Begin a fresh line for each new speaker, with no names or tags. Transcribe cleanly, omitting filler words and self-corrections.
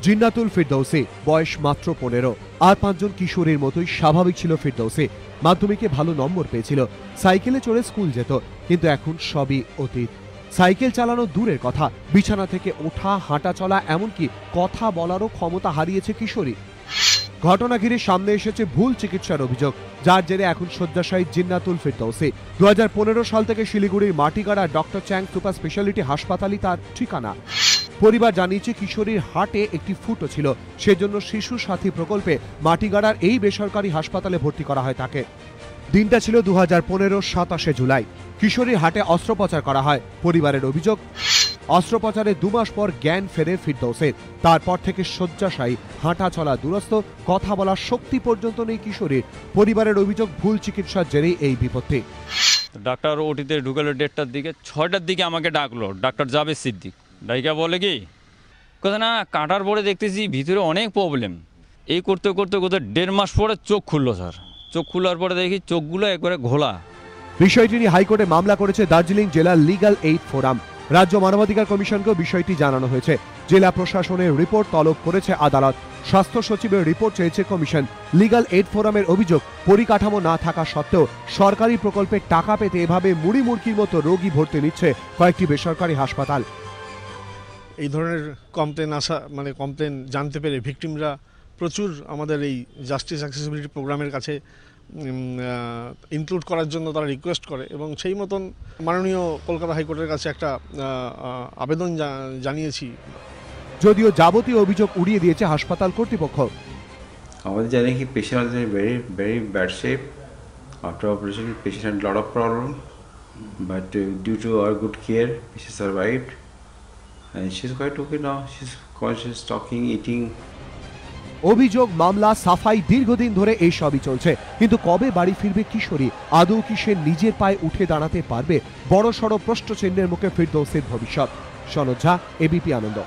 জিন্নাতুল ফিরদৌসী, বয়স মাত্র 15। আর 5 জন কিশোরীর মতোই স্বাভাবিক ছিল ফিরদৌসী। মাধ্যমিকে ভালো নম্বর পেয়েছিল, সাইকেলে চড়ে স্কুল যেত, কিন্তু এখন সবই অতীত। সাইকেল চালানো দূরের কথা, বিছানা থেকে ওঠা, হাঁটা চলা, এমনকি কথা বলারও ক্ষমতা হারিয়েছে কিশোরী। ঘটনা ঘিরে সামনে এসেছে ভুল চিকিৎসার অভিযোগ, যার জেরে এখন শয্যাশায়ী জিন্নাতুল ফিরদৌসী। 2015 সাল থেকে শিলিগুড়ির মাটিগাড়া ডক্টর চ্যাং সুপার স্পেশালিটি হাসপাতালই তার ঠিকানা। পরিবার জানিয়েছে কিশোরীর হার্টে একটি ফুটো ছিল, সেজন্য শিশু সাথী প্রকল্পে মাটিগাড়ার এই বেসরকারি হাসপাতালে ভর্তি করা হয় তাকে। দিনটা ছিল 2015 27 জুলাই। কিশোরীর হার্টে অস্ত্রোপচার করা হয়। পরিবারের অভিযোগ, অস্ত্রোপচারের 2 মাস পর জ্ঞান ফেরে ফিরদৌসীর। তারপর থেকে শয্যাশায়ী, হাঁটা চলা দূরস্থ, কথা বলার শক্তি পর্যন্ত নেই কিশোরীর। পরিবারের অভিযোগ, ভুল চিকিৎসার জেরেই এই বিপত্তি।
ডাক্তার ওটিতে ঢুকালো 1:30টার দিকে, 6টার দিকে আমাকে ডাকলো ডাক্তার জাবেদ সিদ্দিক। ডাইকা বলে কি কথা না, কাটার পরে দেখতেছি ভিতরে অনেক প্রবলেম। এই করতে করতে 1.5 মাস পরে চোখ খুললো স্যার। চোখ খোলার পরে দেখি চোখগুলো একবারে ঘোলা।
বিষয়টি নিয়ে হাইকোর্টে মামলা করেছে দার্জিলিং জেলা লিগ্যাল এইড ফোরাম। রাজ্য মানবাধিকার কমিশনকেও বিষয়টি জানানো হয়েছে। জেলা প্রশাসনের রিপোর্ট তলব করেছে আদালত। স্বাস্থ্য সচিবের রিপোর্ট চেয়েছে কমিশন। লিগ্যাল এইড ফোরামের অভিযোগ, পরিকাঠামো না থাকা সত্ত্বেও সরকারি প্রকল্পে টাকা পেতে এভাবে মুড়ি মুড়কির মতো রোগী ভর্তি নিচ্ছে কয়েকটি বেসরকারি হাসপাতাল।
এই ধরনের কমপ্লেন জানতে পেরে ভিকটিমরা প্রচুর আমাদের এই জাস্টিস অ্যাক্সেসিবিলিটি প্রোগ্রামের কাছে ইনক্লুড করার জন্য তারা রিকোয়েস্ট করে, এবং সেই মতন মাননীয় কলকাতা হাইকোর্টের কাছে একটা আবেদন জানিয়েছি।
যদিও যাবতীয় অভিযোগ উড়িয়ে দিয়েছে হাসপাতাল কর্তৃপক্ষ।
আমাদের জানি কি patient was in very bad shape. After operation, patient had a lot of problem, but due to our good care, she survived, and she's quite okay now. She's conscious, talking, eating.
অভিযোগ, মামলা, সাফাই, দীর্ঘদিন ধরে এই সবই চলছে। কিন্তু কবে বাড়ি ফিরবে কিশোরী? আদৌ কি সে নিজের পায়ে উঠে দাঁড়াতে পারবে? বড়সড় প্রশ্নচিহ্নের মুখে ফিরদৌসীর ভবিষ্যৎ। সনদ ঝা, এবিপি আনন্দ।